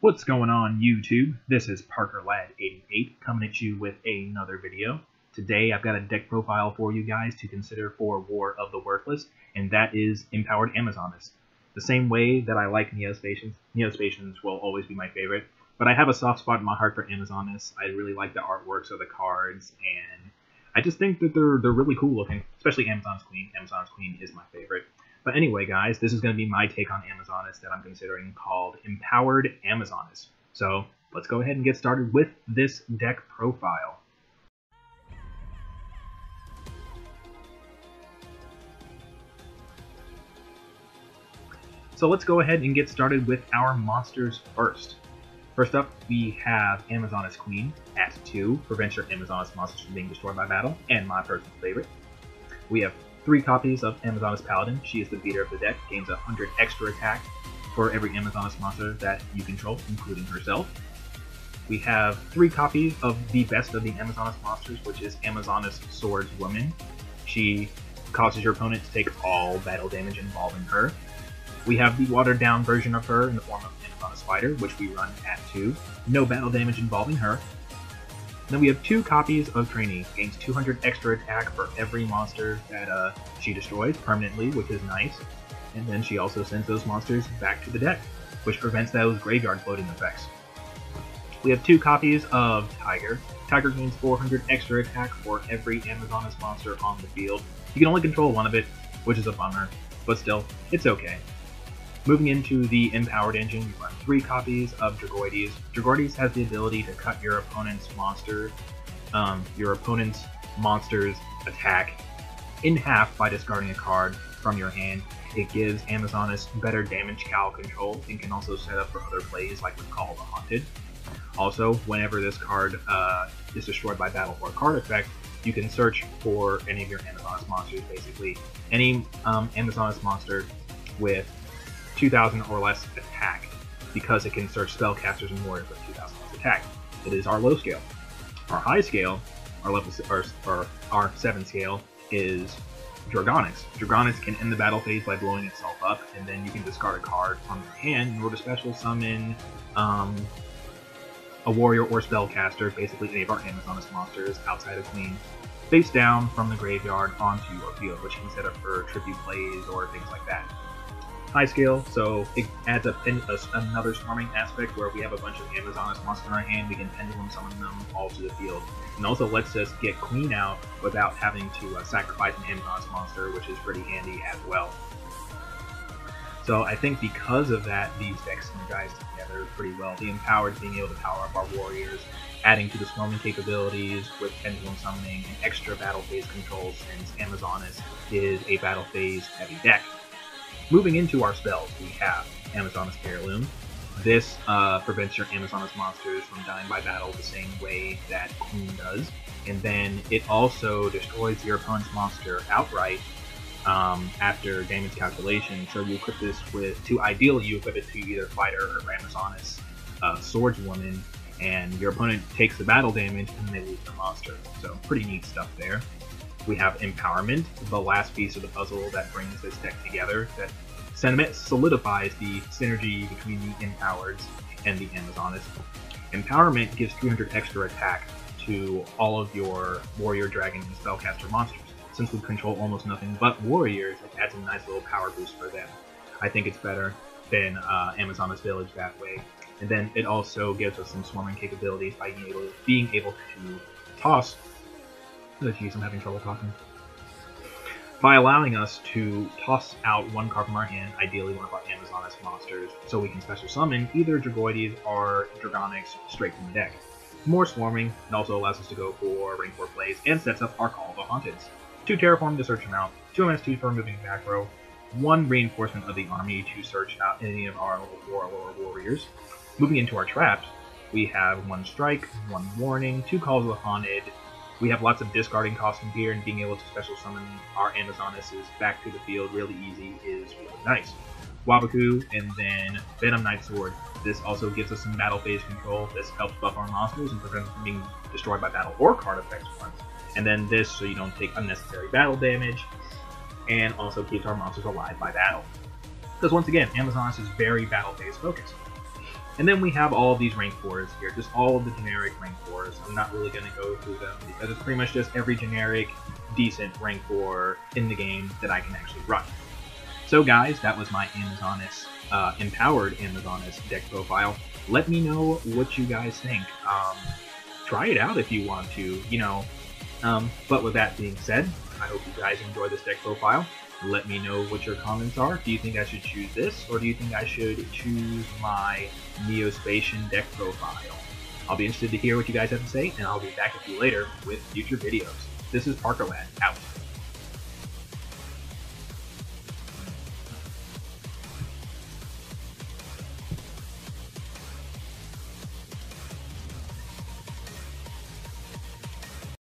What's going on YouTube? This is ParkerLad88 coming at you with another video. Today I've got a deck profile for you guys to consider for War of the Worthless, and that is Empowered Amazoness. The same way that I like Neospatians, Neospatians will always be my favorite, but I have a soft spot in my heart for Amazoness. I really like the artworks of the cards, and I just think that they're really cool looking, especially Amazon's Queen. Amazon's Queen is my favorite. But anyway, guys, this is going to be my take on Amazoness that I'm considering called Empowered Amazoness. So let's go ahead and get started with this deck profile. So let's go ahead and get started with our monsters first. First up, we have Amazoness Queen at 2, prevents your Amazoness monsters from being destroyed by battle, and my personal favorite. We have 3 copies of Amazoness Paladin. She is the beater of the deck, gains 100 extra attack for every Amazoness monster that you control, including herself. We have 3 copies of the best of the Amazoness monsters, which is Amazoness Swordswoman. She causes your opponent to take all battle damage involving her. We have the watered down version of her in the form of Amazoness Spider, which we run at 2. No battle damage involving her. Then we have 2 copies of Trainee, gains 200 extra attack for every monster that she destroys permanently, which is nice. And then she also sends those monsters back to the deck, which prevents those graveyard floating effects. We have 2 copies of Tiger. Tiger gains 400 extra attack for every Amazoness monster on the field. You can only control one of it, which is a bummer, but still, it's okay. Moving into the Empowered Engine, you run 3 copies of Dragoides. Dragoides has the ability to cut your opponent's monster's attack in half by discarding a card from your hand. It gives Amazoness better damage cal control and can also set up for other plays like with Call of the Haunted. Also, whenever this card is destroyed by battle or card effect, you can search for any of your Amazoness monsters, basically. Any Amazoness monster with 2,000 or less attack, because it can search spellcasters and warriors with 2,000 less attack. It is our low scale. Our high scale, our 7 scale, is Dragonics. Dragonics can end the battle phase by blowing itself up, and then you can discard a card from your hand in order to special summon a warrior or spellcaster, basically any of our Amazoness monsters outside of Queen, face down from the graveyard onto your field, which can set up for tribute plays or things like that. High scale, so it adds up another swarming aspect where we have a bunch of Amazoness monsters in our hand. We can pendulum summon them all to the field, and also lets us get Queen out without having to sacrifice an Amazoness monster, which is pretty handy as well. So I think because of that, these decks synergize together pretty well. The Empowered being able to power up our warriors, adding to the swarming capabilities with pendulum summoning and extra battle phase control, since Amazoness is a battle phase heavy deck. Moving into our spells, we have Amazoness Heirloom. This prevents your Amazoness monsters from dying by battle the same way that Queen does. And then it also destroys your opponent's monster outright after damage calculation. So you equip this ideally you equip it to either Fighter or Amazoness Swordswoman, and your opponent takes the battle damage and they lose their monster. So pretty neat stuff there. We have Empowerment, the last piece of the puzzle that brings this deck together, that solidifies the synergy between the Empowered and the Amazoness. Empowerment gives 300 extra attack to all of your Warrior, Dragon, and Spellcaster monsters. Since we control almost nothing but Warriors, it adds a nice little power boost for them. I think it's better than Amazoness Village that way. And then it also gives us some swarming capabilities by being able to toss. Oh jeez, I'm having trouble talking. By allowing us to toss out 1 card from our hand, ideally one of our Amazoness monsters, so we can special summon either Dragoides or Dragonics straight from the deck. More swarming, it also allows us to go for rank 4 plays, and sets up our Call of the Haunted. 2 Terraform to search them out, 2 MS2 for removing back row, 1 reinforcement of the army to search out any of our level 4 or lower warriors. Moving into our traps, we have 1 Strike, 1 Warning, 2 Calls of the Haunted. We have lots of discarding costs in here, and being able to special summon our Amazonesses back to the field really easy is really nice. Waboku, and then Venom Knight Sword. This also gives us some battle phase control. This helps buff our monsters and prevent them from being destroyed by battle or card effects once. And then this, so you don't take unnecessary battle damage, and also keeps our monsters alive by battle. Because once again, Amazoness is very battle phase focused. And then we have all of these rank 4s here, just all of the generic rank 4s. I'm not really going to go through them because it's pretty much just every generic, decent rank 4 in the game that I can actually run. So guys, that was my Amazoness, empowered Amazoness deck profile. Let me know what you guys think. Try it out if you want to, you know. But with that being said, I hope you guys enjoy this deck profile. Let me know what your comments are. Do you think I should choose this, or do you think I should choose my Neospatian deck profile? I'll be interested to hear what you guys have to say, and I'll be back with you later with future videos. This is ParkerLad, out.